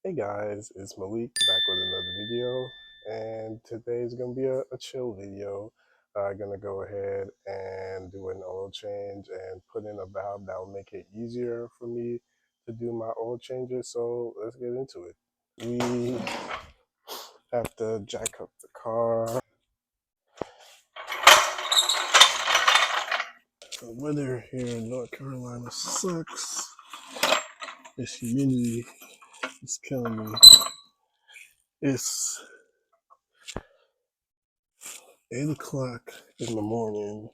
Hey guys, it's Malik back with another video, and today is going to be a chill video. I'm going to go ahead and do an oil change and put in a valve that will make it easier for me to do my oil changes, so let's get into it. We have to jack up the car. The weather here in North Carolina sucks. This humidity is killing me. It's 8 o'clock in the morning.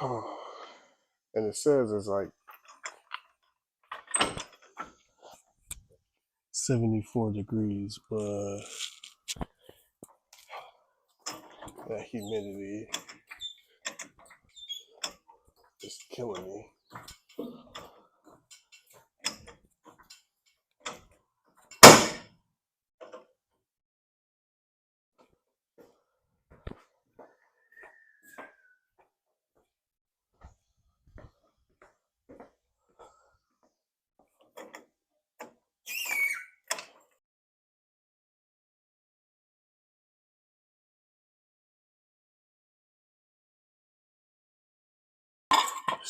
And it says it's like 74 degrees, but that humidity is killing me.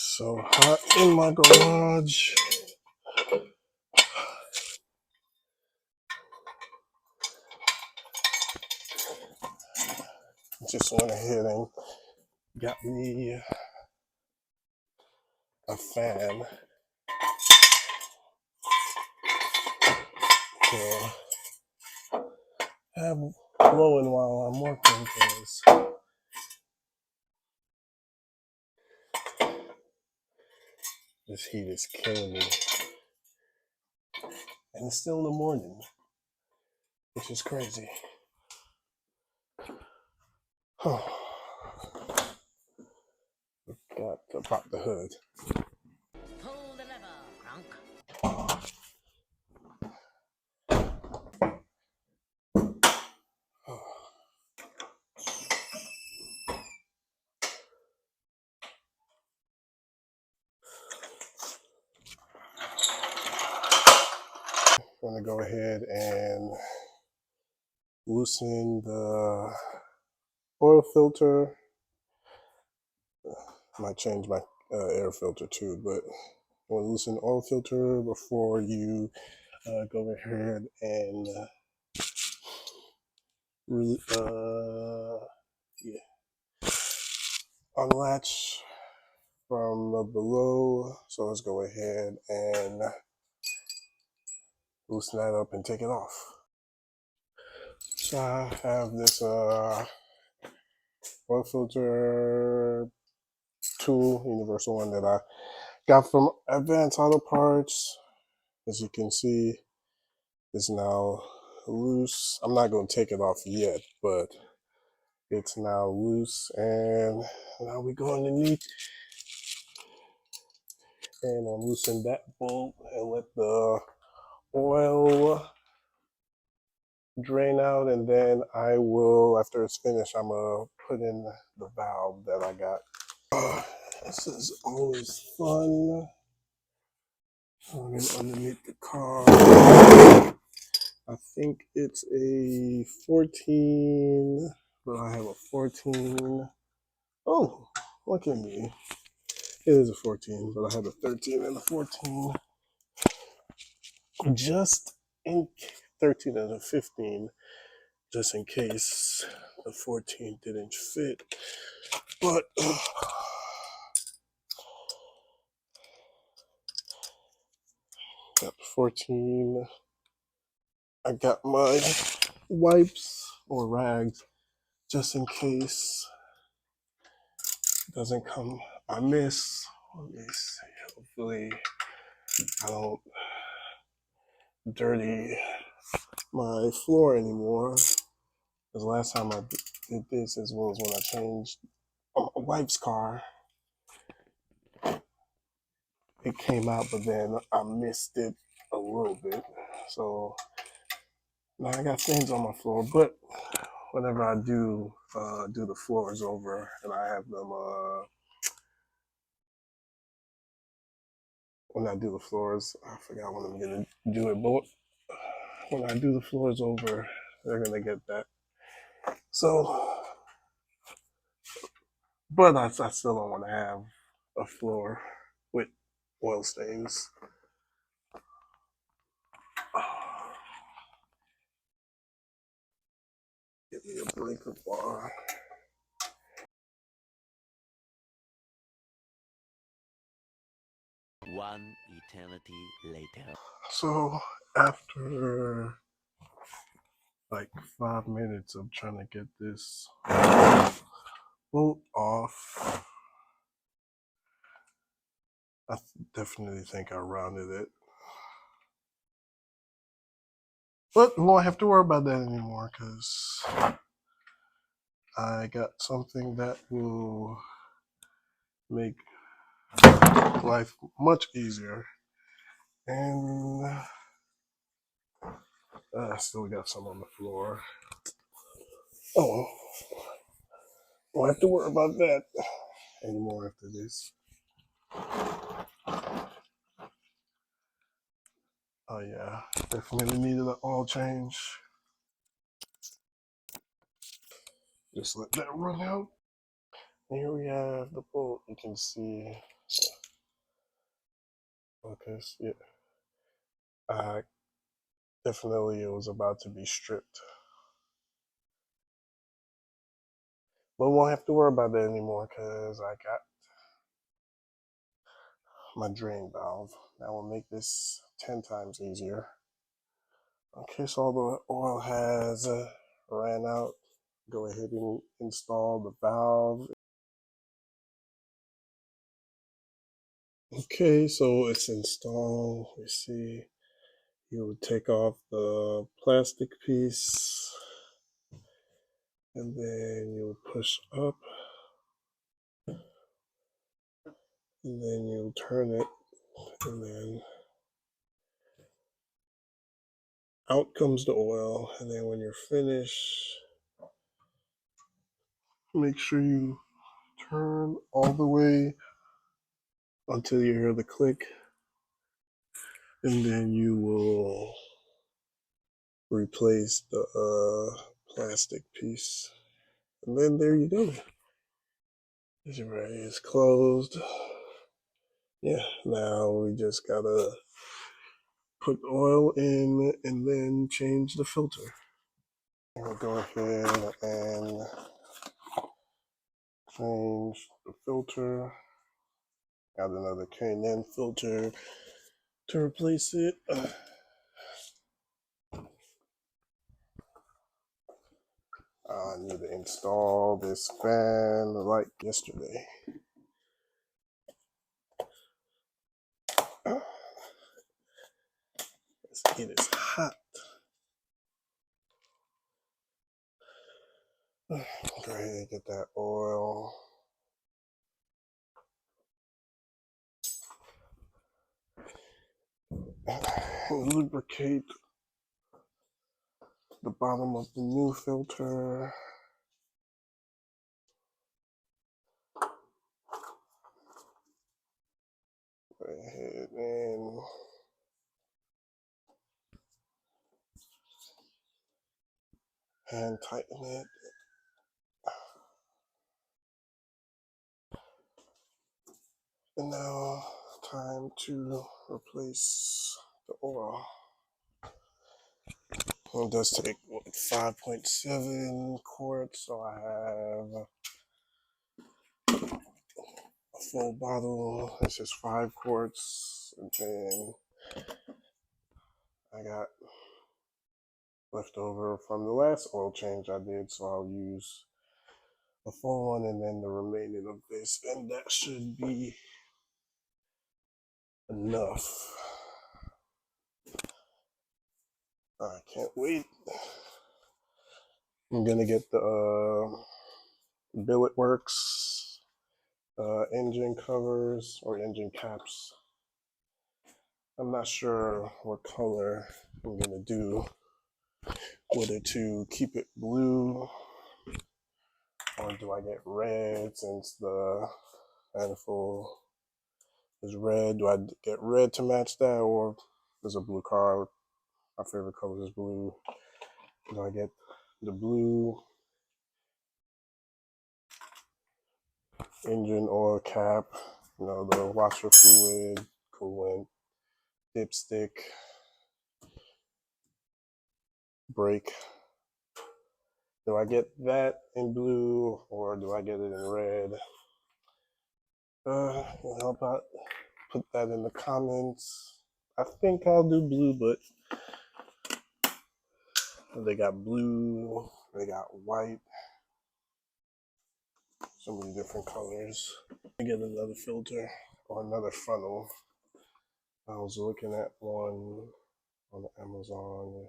So hot in my garage. Just went ahead and got me a fan to have blowing while I'm working, because this heat is killing me. And it's still in the morning, which is crazy. Got to pop the hood. Pull the lever, Grunk. I'm gonna go ahead and loosen the oil filter. Might change my air filter too, but I want to loosen the oil filter before you go ahead and unlatch from below. So let's go ahead and loosen that up and take it off. So I have this oil filter tool, universal one, that I got from Advanced Auto Parts. As you can see, it's now loose. I'm not going to take it off yet, but it's now loose, and now we go underneath and I'll loosen that bolt and let the oil drain out, and then I will, after it's finished, I'm gonna put in the valve that I got. This is always fun. Underneath the car, I think it's a 14, but I have a 14. Oh, look at me. It is a 14, but I have a 13 and a 14. Just in 13 and a 15, just in case the 14 didn't fit. But got the 14. I got my wipes or rags just in case it doesn't come amiss. Let me see. Hopefully I don't dirty my floor anymore. Because last time I did this, as well as when I changed a wife's car, it came out, but then I missed it a little bit. So now I got stains on my floor, but whenever I do the floors over and I have them when I do the floors, I forgot when I'm gonna do it, but when I do the floors over, they're gonna get that. So, but I still don't want to have a floor with oil stains. Give me a breaker bar. One eternity later. So after like 5 minutes of trying to get this bolt off, I definitely think I rounded it. But we won't have to worry about that anymore because I got something that will make life much easier. And I still got some on the floor. Oh, won't have to worry about that anymore after this. Oh yeah, definitely needed an oil change. Just let that run out. And here we have the bolt. You can see. Okay, so yeah. Definitely it was about to be stripped. But we won't have to worry about that anymore because I got my drain valve. That will make this 10 times easier. Okay, so all the oil has ran out. Go ahead and install the valve. Okay, so it's installed. We see you would take off the plastic piece and then you'll push up and then you'll turn it and then out comes the oil. And then when you're finished, make sure you turn all the way until you hear the click and then you will replace the plastic piece. And then there you go. This array is closed. Yeah, now we just gotta put oil in and then change the filter. We'll go ahead and change the filter. Got another K&N filter to replace it. I need to install this fan like yesterday. It is hot. Go ahead and get that oil. Lubricate the bottom of the new filter. Go ahead and tighten it. And now, time to replace the oil. It does take 5.7 quarts, so I have a full bottle. This is 5 quarts, and then I got leftover from the last oil change I did, so I'll use a full one and then the remaining of this, and that should be enough. I can't wait. I'm gonna get the Billet Works engine covers or engine caps. I'm not sure what color I'm gonna do, whether to keep it blue or do I get red since the manifold is red. Do I get red to match that, or there's a blue car? My favorite color is blue. Do I get the blue engine oil cap? You know, the washer fluid, coolant, dipstick, brake. Do I get that in blue, or do I get it in red? How about put that in the comments? I think I'll do blue, but they got blue, they got white, so many different colors. I get another filter or another funnel. I was looking at one on Amazon.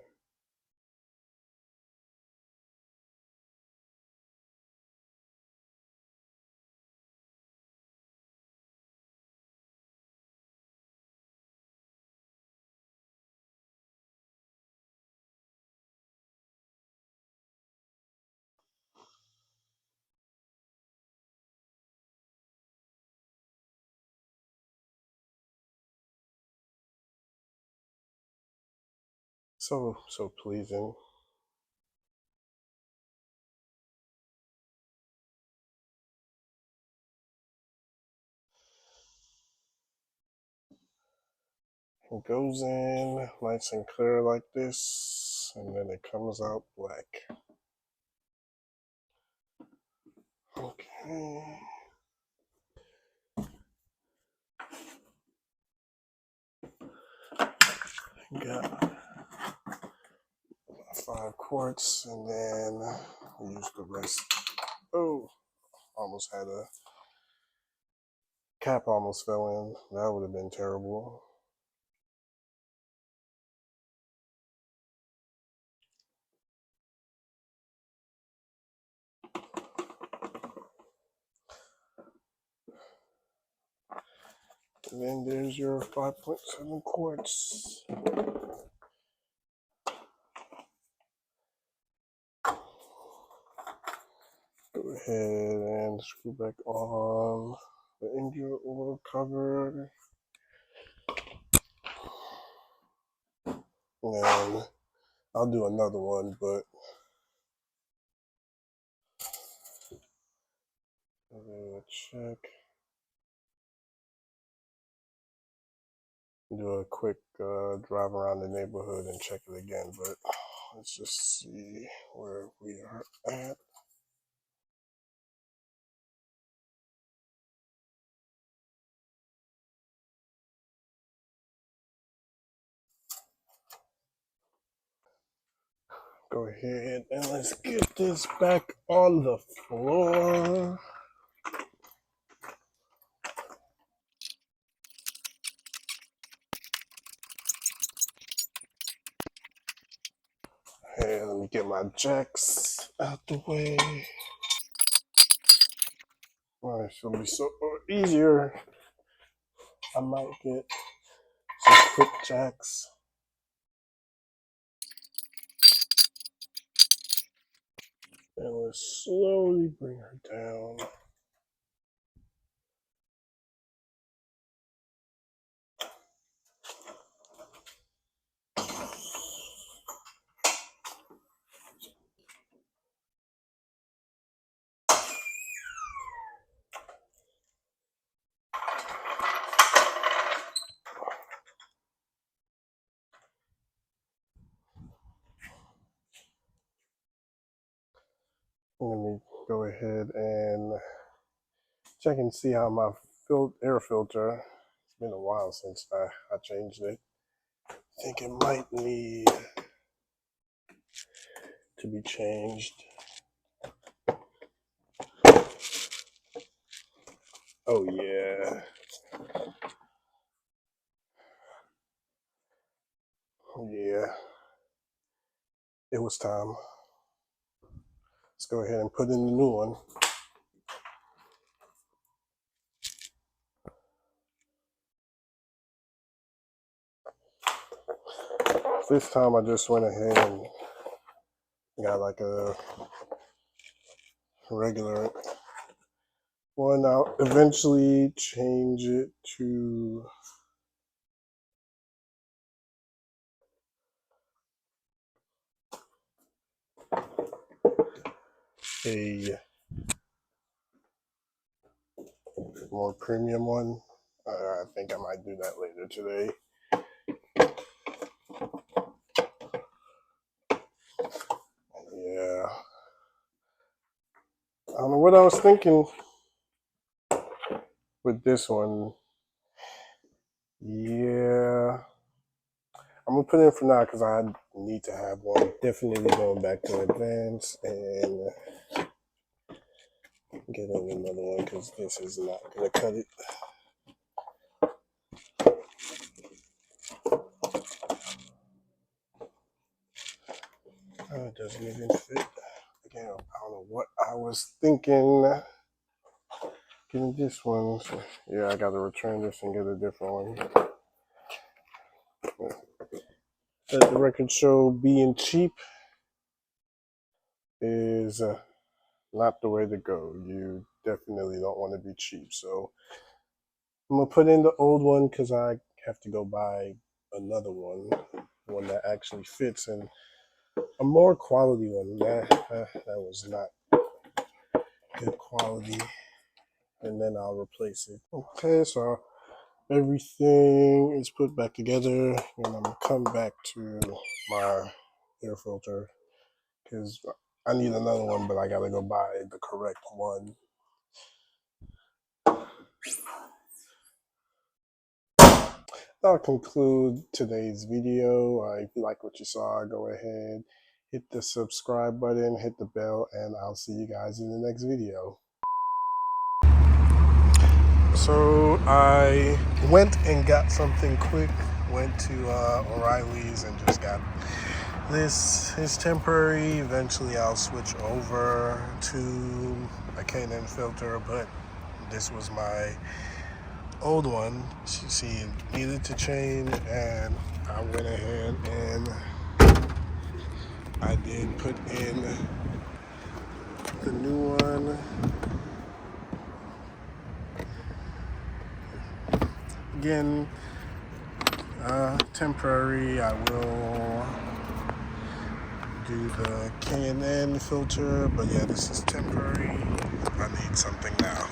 So pleasing. It goes in nice and clear like this, and then it comes out black. Okay. Got 5 quarts, and then we use the rest. Oh, almost had a cap almost fell in. That would have been terrible. And then there's your 5.7 quarts. Go ahead and screw back on the engine oil cover. And I'll do another one, but check. Do a quick drive around the neighborhood and check it again, but let's just see where we are at. Go ahead and let's get this back on the floor. Hey, let me get my jacks out the way. Well, it should be so easier. I might get some quick jacks. And let's slowly bring her down. Let me go ahead and check and see how my air filter. It's been a while since I changed it. I think it might need to be changed. Oh yeah. Yeah. It was time. Let's go ahead and put in the new one. This time I just went ahead and got like a regular one. I'll eventually change it to a more premium one. I think I might do that later today. Yeah. I don't know what I was thinking with this one. Yeah. I'm gonna put it in for now because I need to have one. Definitely going back to advance and getting another one because this is not gonna cut it. It doesn't even fit. Again, I don't know what I was thinking. Getting this one. So, yeah, I gotta return this and get a different one. Let the record show being cheap is not the way to go. You definitely don't want to be cheap. So I'm gonna put in the old one because I have to go buy another one that actually fits, and a more quality one. That was not good quality, and then I'll replace it. Okay, so everything is put back together, and I'm gonna come back to my air filter because I need another one, but I gotta go buy the correct one. That'll conclude today's video. If you like what you saw, go ahead, hit the subscribe button, hit the bell, and I'll see you guys in the next video. So I went and got something quick, went to O'Reilly's and just got this. Is temporary. Eventually I'll switch over to a K&N filter, but this was my old one. She needed to change, and I went ahead and I did put in the new one. Again, temporary. I will do the K&N filter, but yeah, this is temporary. I need something now.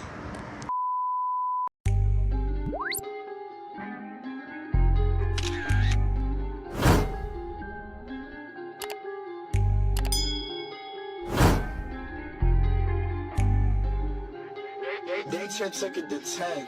They check it to 10.